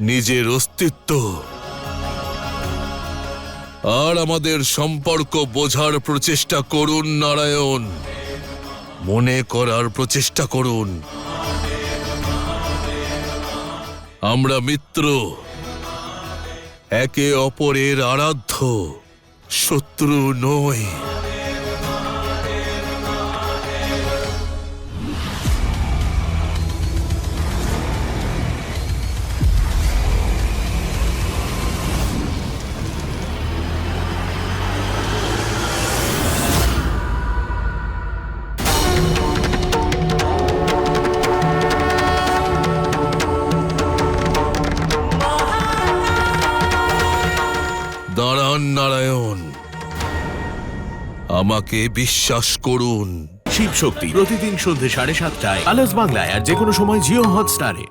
নিজের অস্তিত্ব আর আমাদের সম্পর্ক বোঝার প্রচেষ্টা করুন নারায়ণ। মনে করার প্রচেষ্টা করুন আমরা মিত্র, একে অপরের আরাধ্য, শত্রু নই। দাঁড়ান নারায়ণ, আমাকে বিশ্বাস করুন। শিব শক্তি প্রতিদিন সন্ধ্যে 7:30টায় কালার্স বাংলায় আর যে কোনো সময় জিও হটস্টারে।